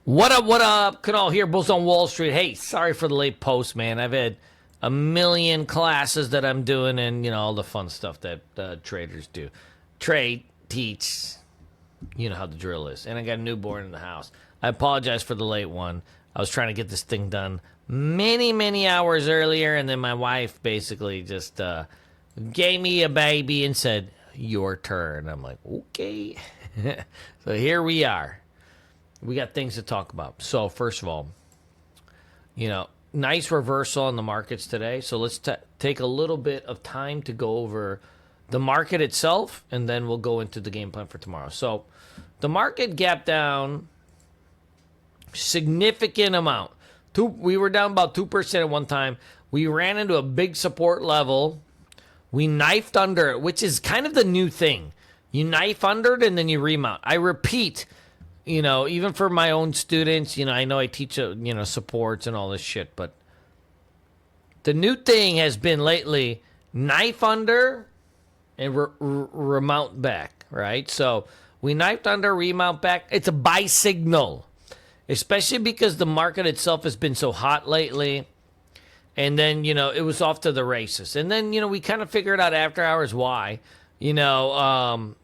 What up, what up? Kunal here, Bulls on Wall Street. Hey, sorry for the late post, man. I've had a million classes that I'm doing and, you know, all the fun stuff that traders do. Trade, teach, you know how the drill is. And I got a newborn in the house. I apologize for the late one. I was trying to get this thing done many hours earlier, and then my wife basically just gave me a baby and said, your turn. I'm like, okay. So here we are. We got things to talk about. So first of all, you know, nice reversal in the markets today. So let's take a little bit of time to go over the market itself, and then we'll go into the game plan for tomorrow. So the market gapped down significant amount. We were down about 2% at one time. We ran into a big support level. We knifed under it, which is kind of the new thing. You knife under it and then you remount. I repeat, you know, even for my own students, you know, I know I teach, you know, supports and all this shit, but the new thing has been lately knife under and remount back, right? So we knifed under, remount back. It's a buy signal, especially because the market itself has been so hot lately. And then, you know, it was off to the races. And then, you know, we kind of figured out after hours why. You know,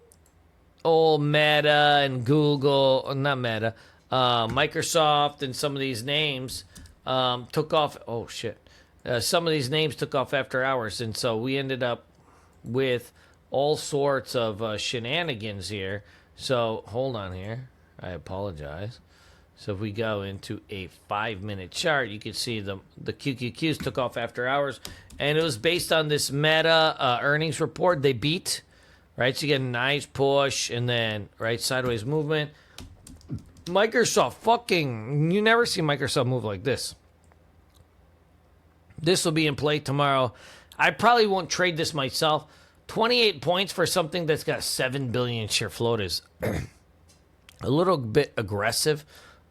old Meta and Google, not Meta, Microsoft and some of these names took off. Oh, shit. Some of these names took off after hours. And so we ended up with all sorts of shenanigans here. So hold on here. I apologize. So if we go into a 5-minute chart, you can see the QQQs took off after hours. And it was based on this Meta earnings report. They beat, right? So you get a nice push and then, right, sideways movement. Microsoft, you never see Microsoft move like this. This will be in play tomorrow. I probably won't trade this myself. 28 points for something that's got 7 billion share float is a little bit aggressive.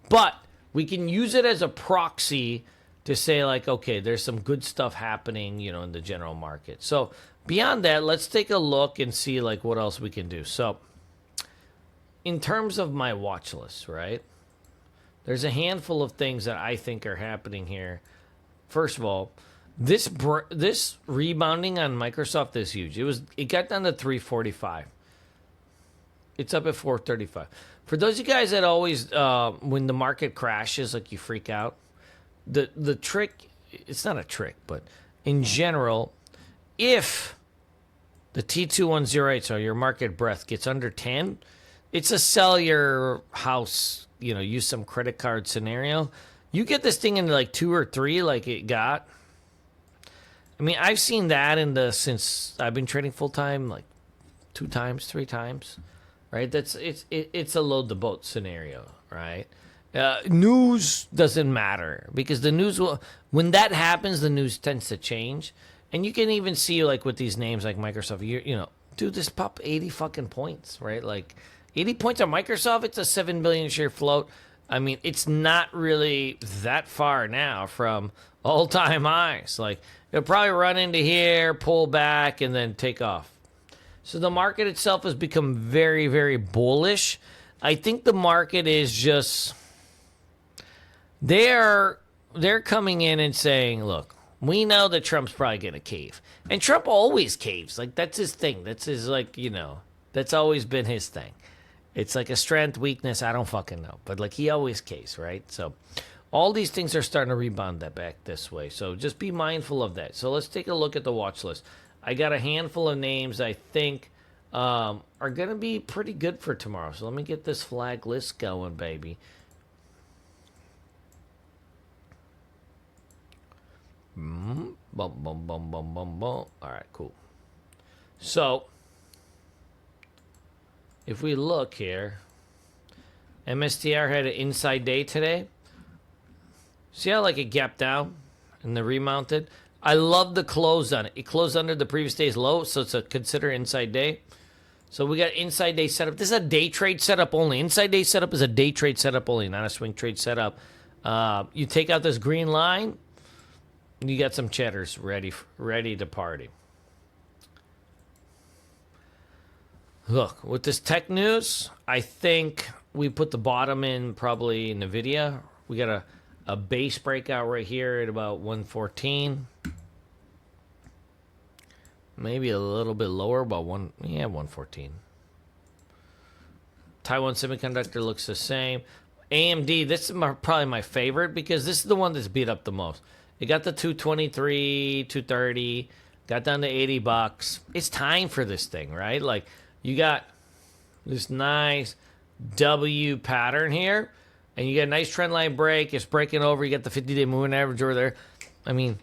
But we can use it as a proxy to say, like, okay, there's some good stuff happening, you know, in the general market. So beyond that, let's take a look and see, like, what else we can do. So in terms of my watch list, right, there's a handful of things that I think are happening here. First of all, this rebounding on Microsoft is huge. It got down to 345. It's up at 435. For those of you guys that always, when the market crashes, like you freak out, the trick, it's not a trick, but in general, if the T2108, so your market breadth, gets under 10, it's a sell your house, you know, use some credit card scenario. You get this thing into like 2 or 3 like it got. I mean, I've seen that since I've been trading full-time, like 2 times, 3 times. Right, it's a load the boat scenario, right? News doesn't matter because the news when that happens, the news tends to change, and you can even see like with these names like Microsoft, you know, dude, this pop 80 fucking points, right? Like 80 points on Microsoft, it's a 7 billion share float. I mean, it's not really that far now from all-time highs. Like it'll probably run into here, pull back, and then take off. So the market itself has become very bullish. I think the market is just they're coming in and saying, look, we know that Trump's probably going to cave. And Trump always caves. Like that's his thing. That's his, like, you know, that's always been his thing. It's like a strength, weakness, I don't fucking know. But like he always caves, right? So all these things are starting to rebound that back this way. So just be mindful of that. So let's take a look at the watch list. I got a handful of names I think are going to be pretty good for tomorrow. So let me get this flag list going, baby. Bum, bum, bum, bum, bum. All right, cool. So if we look here, MSTR had an inside day today. See how like it gapped down and then remounted? I love the close on it. It closed under the previous day's low, so it's a consider inside day. So we got inside day setup. This is a day trade setup only. Inside day setup is a day trade setup only, not a swing trade setup. You take out this green line, and you got some cheddars ready to party. Look, with this tech news, I think we put the bottom in probably NVIDIA. We got a base breakout right here at about 114. Maybe a little bit lower, about 114. Taiwan Semiconductor looks the same. AMD, this is probably my favorite because this is the one that's beat up the most. It got the 223, 230, got down to $80. It's time for this thing, right? Like, you got this nice W pattern here, and you get a nice trend line break. It's breaking over. You got the 50-day moving average over there. I mean,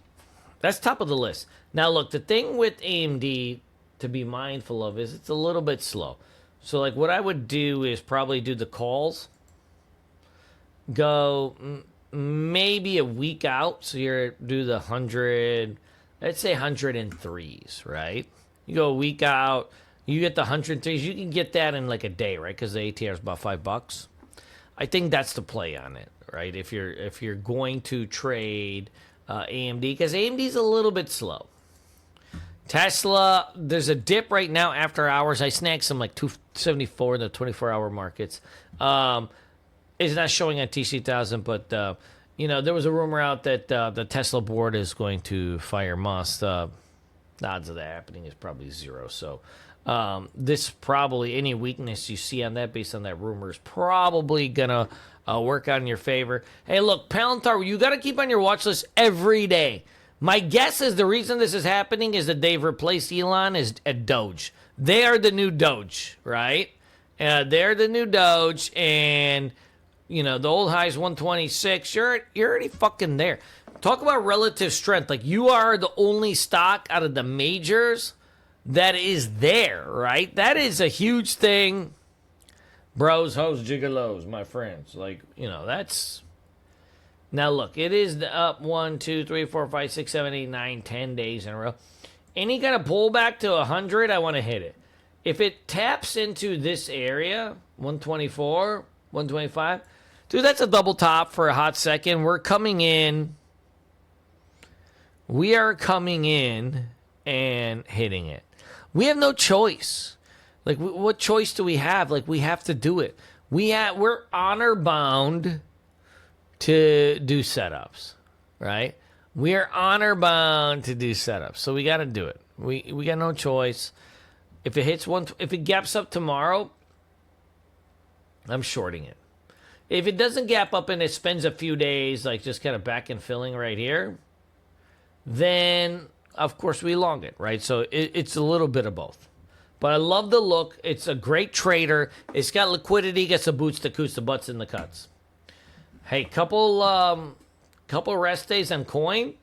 that's top of the list. Now, look, the thing with AMD to be mindful of is it's a little bit slow. So, like, what I would do is probably do the calls. Go maybe a week out. So you're do the 100, let's say 103s, right? You go a week out. You get the 103s. You can get that in like a day, right? Because the ATR is about $5. I think that's the play on it, right? If you're going to trade AMD, because AMD is a little bit slow. Tesla, there's a dip right now after hours. I snagged some like 274 in the 24-hour markets. It's not showing on TC1000, but there was a rumor out that the Tesla board is going to fire Musk. The odds of that happening is probably zero. So this probably any weakness you see on that based on that rumor is probably gonna work out in your favor. Hey, look, Palantir, you got to keep on your watch list every day. My guess is the reason this is happening is that they've replaced Elon as at Doge. They are the new Doge, right? They're the new Doge, and the old high is 126. You're already fucking there. Talk about relative strength. Like, you are the only stock out of the majors that is there, right? That is a huge thing. Bros, hoes, gigolos, my friends. Like, that's... Now, look, it is the up 1, 2, 3, 4, 5, 6, 7, 8, 9, 10 days in a row. Any kind of pullback to 100, I want to hit it. If it taps into this area, 124, 125, dude, that's a double top for a hot second. We are coming in and hitting it. We have no choice. Like, what choice do we have? Like, we have to do it. We're honor bound to do setups, right? We are honor bound to do setups, so we got to do it. We got no choice. If it hits if it gaps up tomorrow, I'm shorting it. If it doesn't gap up and it spends a few days, like just kind of back and filling right here, then of course we long it, right? So it's a little bit of both. But I love the look. It's a great trader. It's got liquidity, gets the boots, the coots, the butts, and the cuts. Hey, couple rest days on coin.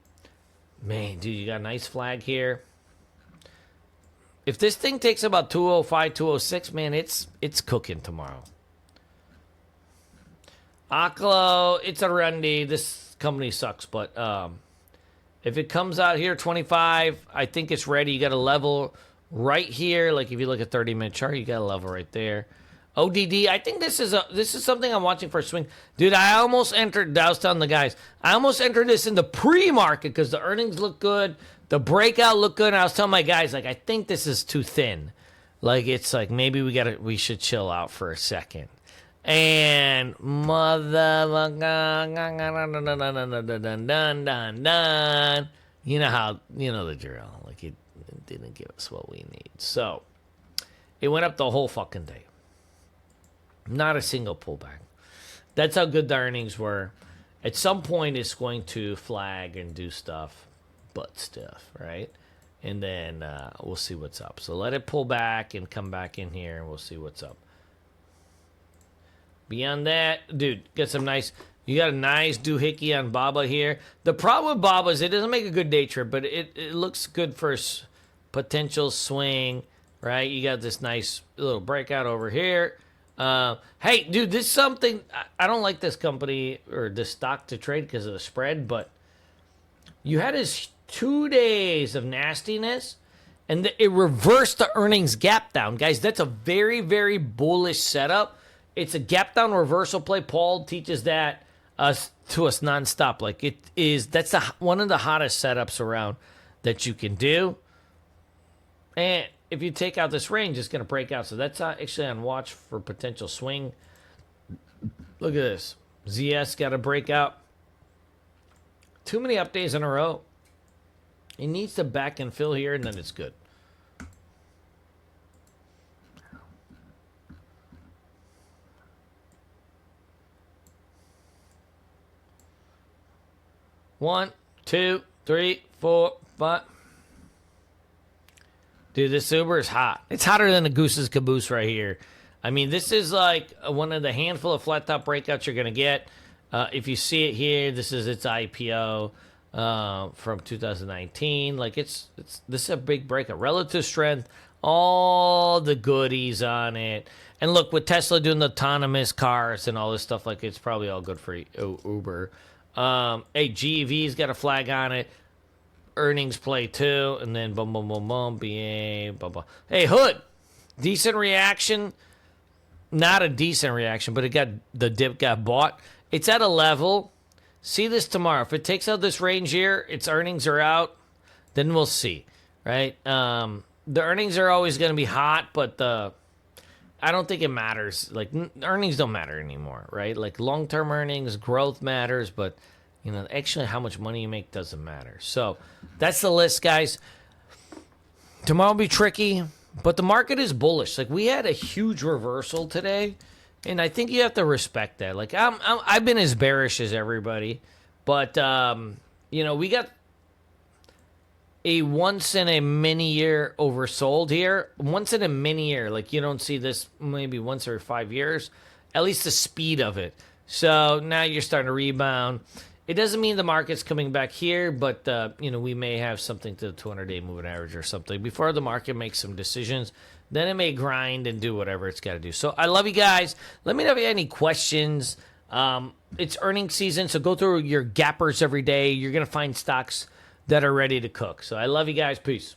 Man, dude, you got a nice flag here. If this thing takes about 205, 206, man, it's cooking tomorrow. Aklo, it's a Rundy. This company sucks, but if it comes out here 25, I think it's ready. You got a level right here. Like if you look at 30-minute chart, you got a level right there. ODD, I think this is something I'm watching for a swing. Dude, I almost entered, I was telling the guys, I almost entered this in the pre-market because the earnings look good. The breakout looked good. And I was telling my guys, like, I think this is too thin. Like, it's like, maybe we should chill out for a second. And you know the drill. Like, it didn't give us what we need. So, it went up the whole fucking day. Not a single pullback. That's how good the earnings were. At some point, it's going to flag and do stuff, butt stuff, right? And then we'll see what's up. So let it pull back and come back in here, and we'll see what's up. Beyond that, dude, get some nice... You got a nice doohickey on Baba here. The problem with Baba is it doesn't make a good day trip, but it looks good for a potential swing, right? You got this nice little breakout over here. Hey, dude, this is something... I don't like this company or this stock to trade because of the spread, but you had this 2 days of nastiness, and it reversed the earnings gap down. Guys, that's a very, very bullish setup. It's a gap down reversal play. Paul teaches that to us nonstop. Like, that's one of the hottest setups around that you can do. And if you take out this range, it's going to break out. So that's actually on watch for potential swing. Look at this. ZS got a breakout. Too many up days in a row. It needs to back and fill here, and then it's good. One, two, three, four, five. Dude, this Uber is hot. It's hotter than a goose's caboose right here. I mean, this is like one of the handful of flat top breakouts you're going to get. If you see it here, this is its IPO from 2019. Like, this is a big breakout. Relative strength, all the goodies on it. And look, with Tesla doing the autonomous cars and all this stuff, like, it's probably all good for Uber. Hey, GEV's got a flag on it. Earnings play too, and then boom, boom, boom, boom, BA, boom, boom. Hey, Hood, decent reaction. Not a decent reaction, but the dip got bought. It's at a level. See this tomorrow. If it takes out this range here, its earnings are out, then we'll see, right? The earnings are always going to be hot, but I don't think it matters. Like, earnings don't matter anymore, right? Like, long-term earnings, growth matters, but you know, actually how much money you make doesn't matter. So that's the list, guys. Tomorrow will be tricky, but the market is bullish. Like, we had a huge reversal today, and I think you have to respect that. Like, I've been as bearish as everybody, but you know, we got a once in a many year oversold here. Once in a many year, like, you don't see this maybe once every 5 years. At least the speed of it. So now you're starting to rebound. It doesn't mean the market's coming back here, but, you know, we may have something to the 200-day moving average or something before the market makes some decisions. Then it may grind and do whatever it's got to do. So I love you guys. Let me know if you have any questions. It's earnings season, so go through your gappers every day. You're going to find stocks that are ready to cook. So I love you guys. Peace.